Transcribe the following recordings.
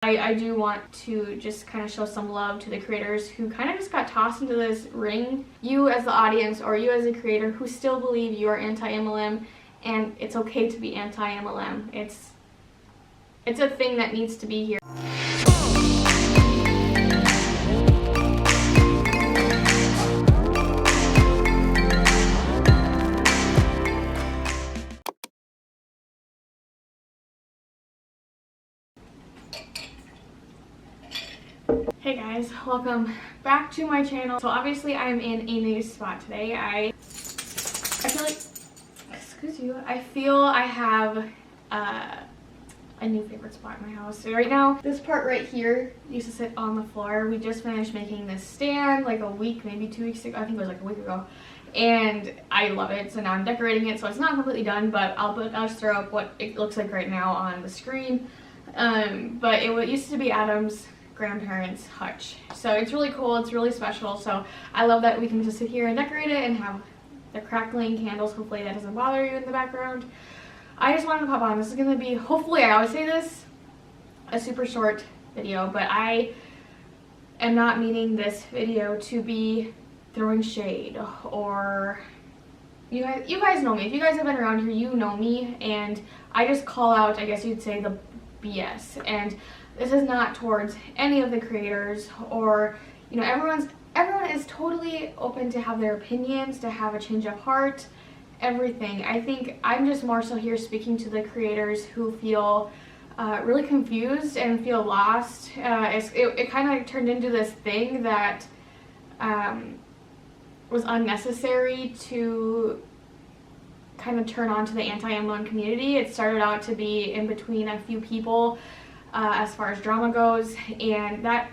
I do want to just kind of show some love to the creators who kind of just got tossed into this ring. You as the audience or you as a creator who still believe you are anti-MLM, and it's okay to be anti-MLM. It's a thing that needs to be here. Hey guys, welcome back to my channel. So obviously I'm in a new spot today. I feel like, excuse you, I feel I have a new favorite spot in my house. So right now, this part right here used to sit on the floor. We just finished making this stand like a week, maybe 2 weeks ago. I think it was like a week ago. And I love it. So now I'm decorating it. So it's not completely done, but I'll just throw up what it looks like right now on the screen. But it used to be Adam's grandparents' hutch, so it's really cool, it's really special. So I love that we can just sit here and decorate it and have the crackling candles. Hopefully that doesn't bother you in the background. I just wanted to pop on. This is going to be, hopefully, I always say this, a super short video, but I am not meaning this video to be throwing shade or you guys know me. If you guys have been around here, you know me, and I just call out, I guess you'd say, the BS. And this is not towards any of the creators or, you know, everyone is totally open to have their opinions, to have a change of heart, everything. I think I'm just more so here speaking to the creators who feel really confused and feel lost. It kind of turned into this thing that was unnecessary to kind of turn on to the anti-MLM community. It started out to be in between a few people as far as drama goes, and that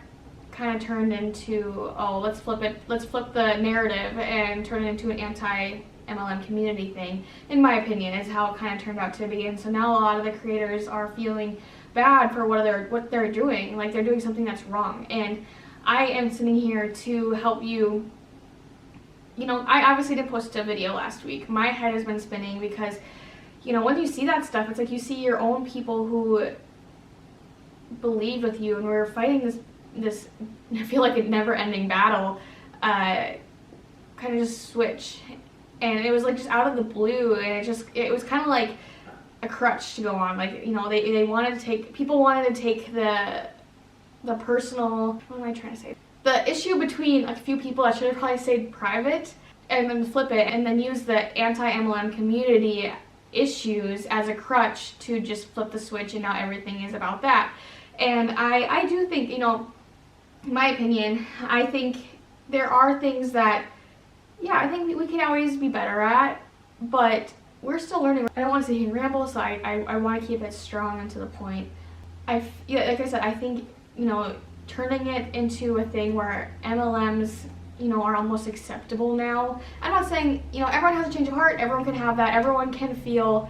kind of turned into, oh, let's flip the narrative and turn it into an anti-MLM community thing, in my opinion, is how it kind of turned out to be. And so now a lot of the creators are feeling bad for what they're doing, like they're doing something that's wrong. And I am sitting here to help you. You know, I obviously didn't post a video last week. My head has been spinning because, you know, when you see that stuff, it's like you see your own people who believed with you, and we're fighting this I feel like a never-ending battle, kind of just switch. And it was like just out of the blue, and it was kind of like a crutch to go on. Like, you know, people wanted to take the personal, what am I trying to say? The issue between a few people, I should have probably stayed private, and then flip it and then use the anti-MLM community issues as a crutch to just flip the switch, and now everything is about that. And I do think, you know, in my opinion, I think there are things that, yeah, I think we can always be better at, but we're still learning. I don't want to sit here and ramble, so I want to keep it strong and to the point. Yeah, like I said, I think, you know, turning it into a thing where MLMs, you know, are almost acceptable now. I'm not saying, you know, everyone has a change of heart, everyone can have that, everyone can feel,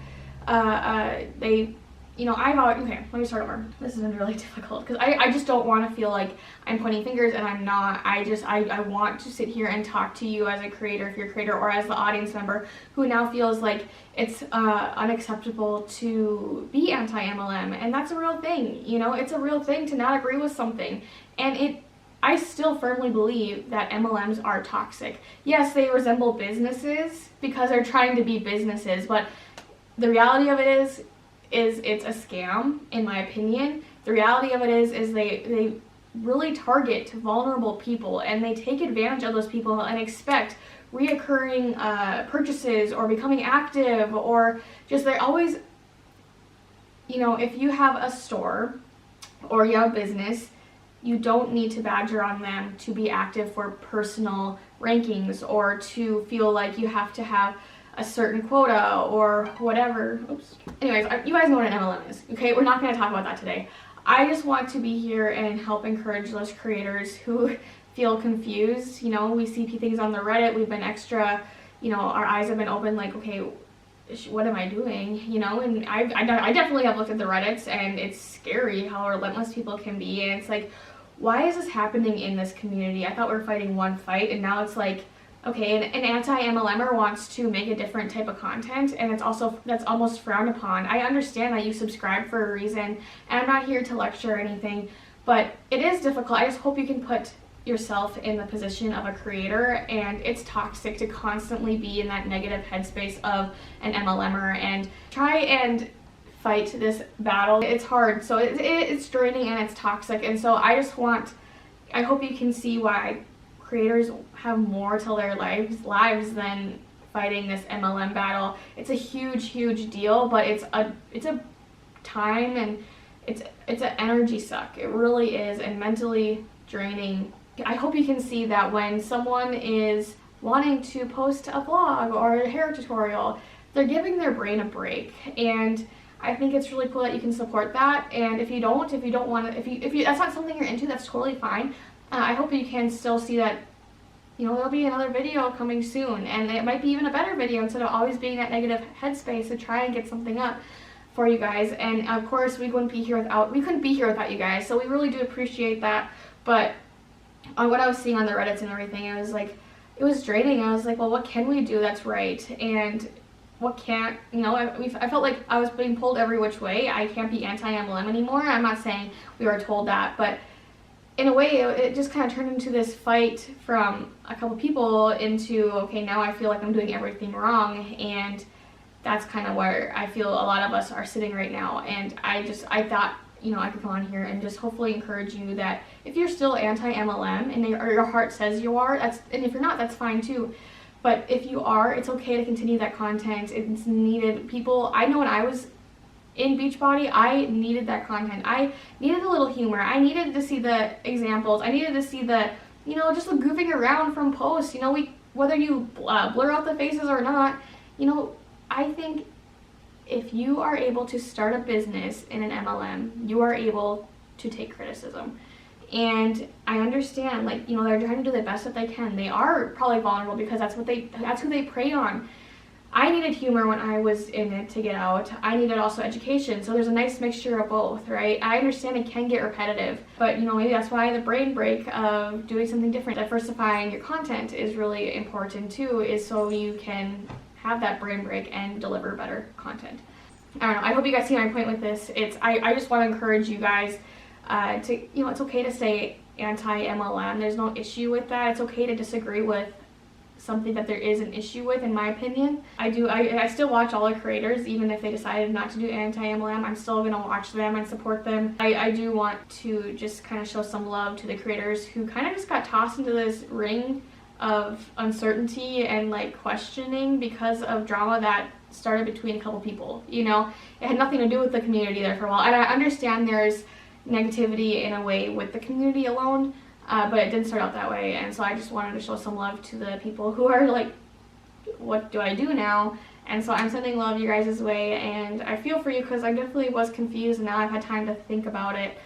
you know, okay, let me start over. This has been really difficult because I just don't want to feel like I'm pointing fingers, and I'm not. I want to sit here and talk to you as a creator, if you're a creator, or as the audience member who now feels like it's unacceptable to be anti-MLM. And that's a real thing, you know, it's a real thing to not agree with something. And I still firmly believe that MLMs are toxic. Yes, they resemble businesses because they're trying to be businesses, but the reality of it is it's a scam, in my opinion. The reality of it is they really target vulnerable people, and they take advantage of those people and expect reoccurring purchases or becoming active, or just they're always, you know, if you have a store or you have a business, you don't need to badger on them to be active for personal rankings or to feel like you have to have a certain quota or whatever. Oops. Anyways, you guys know what an MLM is, okay? We're not going to talk about that today. I just want to be here and help encourage those creators who feel confused. You know, we see things on the Reddit. We've been extra, you know, our eyes have been open, like, okay, what am I doing? You know, and I definitely have looked at the Reddits, and it's scary how relentless people can be. And it's like, why is this happening in this community? I thought we were fighting one fight, and now it's like okay, an anti-MLMer wants to make a different type of content, and that's almost frowned upon. I understand that you subscribe for a reason, and I'm not here to lecture or anything, but it is difficult. I just hope you can put yourself in the position of a creator, and it's toxic to constantly be in that negative headspace of an MLMer and try and fight this battle. It's hard, so it's draining and it's toxic, and so I hope you can see why creators have more to their lives than fighting this MLM battle. It's a huge deal, but it's a time, and it's an energy suck. It really is, and mentally draining. I hope you can see that when someone is wanting to post a vlog or a hair tutorial, they're giving their brain a break, and I think it's really cool that you can support that. And if you don't want to, if you that's not something you're into, that's totally fine. I hope you can still see that, there'll be another video coming soon, and it might be even a better video instead of always being that negative headspace to try and get something up for you guys. And of course, we couldn't be here without you guys, so we really do appreciate that. But on what I was seeing on the Reddits and everything, it was draining. I was like, well, what can we do that's right, and what can't, I felt like I was being pulled every which way. I can't be anti-MLM anymore. I'm not saying we were told that, but in a way, it just kind of turned into this fight from a couple people into, okay, now I feel like I'm doing everything wrong, and that's kind of where I feel a lot of us are sitting right now. And I thought, I could come on here and just hopefully encourage you that if you're still anti-MLM and your heart says you are, and if you're not, that's fine too. But if you are, it's okay to continue that content. It's needed. I know when I was in Beachbody, I needed that content. I needed a little humor. I needed to see the examples. I needed to see the, just the goofing around from posts. Whether you blur out the faces or not, I think if you are able to start a business in an MLM, you are able to take criticism. And I understand, they're trying to do the best that they can. They are probably vulnerable because that's who they prey on. I needed humor when I was in it to get out. I needed also education. So there's a nice mixture of both, right? I understand it can get repetitive, but maybe that's why the brain break of doing something different, diversifying your content is really important too, is so you can have that brain break and deliver better content. I don't know. I hope you guys see my point with this. I just want to encourage you guys to, it's okay to say anti-MLM. There's no issue with that. It's okay to disagree with something that there is an issue with, in my opinion. I still watch all the creators, even if they decided not to do anti-MLM. I'm still gonna watch them and support them. I do want to just kind of show some love to the creators who kind of just got tossed into this ring of uncertainty and questioning because of drama that started between a couple people. It had nothing to do with the community there for a while, and I understand there's negativity in a way with the community alone, but it didn't start out that way. And so I just wanted to show some love to the people who are like, what do I do now? And so I'm sending love your guys' way, and I feel for you because I definitely was confused, and now I've had time to think about it,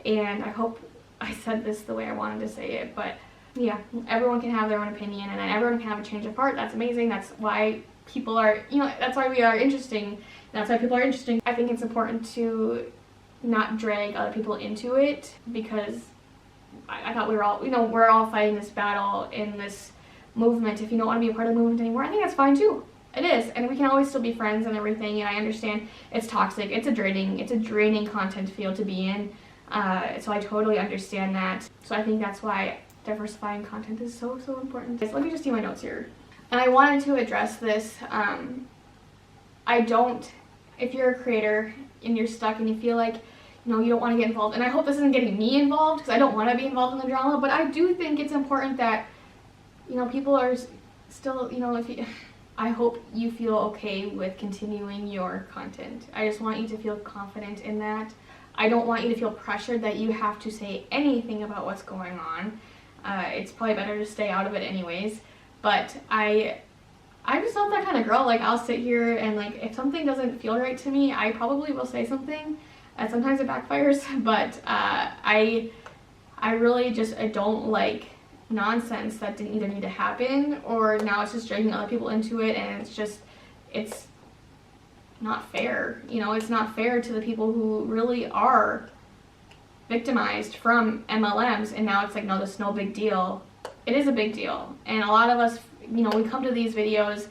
and I hope I said this the way I wanted to say it. But yeah, everyone can have their own opinion, and everyone can have a change of heart. That's amazing. That's why people are, that's why we are interesting. That's why people are interesting. I think it's important to not drag other people into it, because I thought we were all, we're all fighting this battle in this movement. If you don't want to be a part of the movement anymore, I think that's fine too. It is, and we can always still be friends and everything. And I understand it's toxic. It's a draining content field to be in. So I totally understand that. So I think that's why diversifying content is so important. Let me just do my notes here. And I wanted to address this. If you're a creator and you're stuck and you feel like, you don't want to get involved, and I hope this isn't getting me involved because I don't want to be involved in the drama, but I do think it's important that, people are still, I hope you feel okay with continuing your content. I just want you to feel confident in that. I don't want you to feel pressured that you have to say anything about what's going on. It's probably better to stay out of it anyways, but I'm just not that kind of girl. I'll sit here and if something doesn't feel right to me, I probably will say something. Sometimes it backfires, but I really I don't like nonsense that didn't either need to happen, or now it's just dragging other people into it, and it's not fair. It's not fair to the people who really are victimized from MLMs, and now it's no, this is no big deal. it is a big deal. And a lot of us, you know, we come to these videos,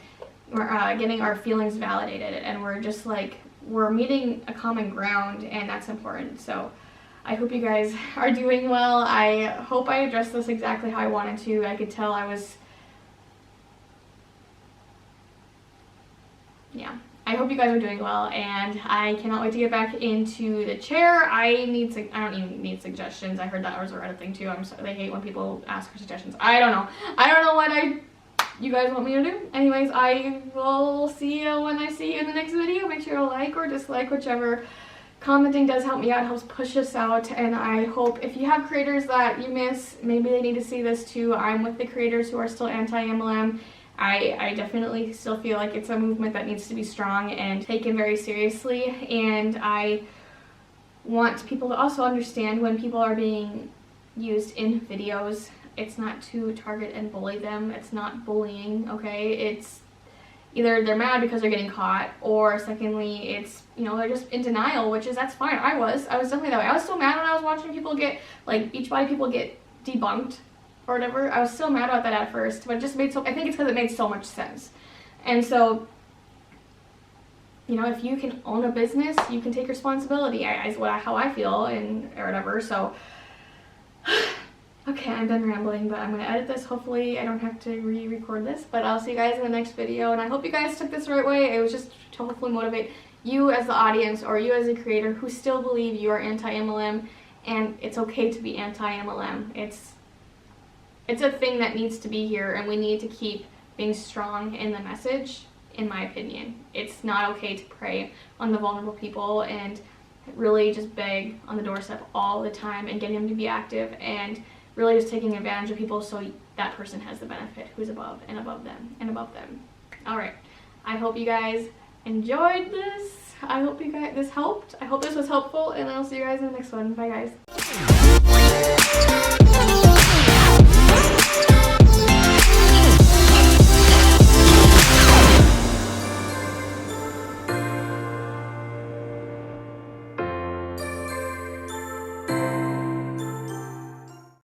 we're getting our feelings validated, and we're just like, we're meeting a common ground, and that's important. So I hope you guys are doing well. I hope I addressed this exactly how I wanted to. I could tell I was, yeah. I hope you guys are doing well, and I cannot wait to get back into the chair. I don't even need suggestions. I heard that was a Reddit thing too. I'm sorry, they hate when people ask for suggestions. I don't know what you guys want me to do. Anyways, I will see you when I see you in the next video. Make sure to like or dislike, whichever. Commenting does help me out, helps push us out, and I hope if you have creators that you miss, maybe they need to see this too. I'm with the creators who are still anti-MLM. I definitely still feel like it's a movement that needs to be strong and taken very seriously, and I want people to also understand when people are being used in videos, it's not to target and bully them. It's not bullying, okay? It's either they're mad because they're getting caught, or secondly, it's, you know, they're just in denial, which is, that's fine. I was definitely that way. I was so mad when I was watching people get, like, Beachbody people get debunked or whatever. I was so mad about that at first, but it just made I think it's because it made so much sense. And so, you know, if you can own a business, you can take responsibility, is how I feel, and or whatever. So okay, I'm done rambling, but I'm going to edit this. Hopefully I don't have to re-record this, but I'll see you guys in the next video, and I hope you guys took this the right way. It was just to hopefully motivate you as the audience, or you as a creator who still believe you are anti-MLM, and it's okay to be anti-MLM. It's a thing that needs to be here, and we need to keep being strong in the message, in my opinion. It's not okay to prey on the vulnerable people and really just beg on the doorstep all the time and getting them to be active, and really just taking advantage of people so that person has the benefit who's above and above them and above them. Alright, I hope you guys enjoyed this. I hope you guys this helped. I hope this was helpful, and I'll see you guys in the next one. Bye guys.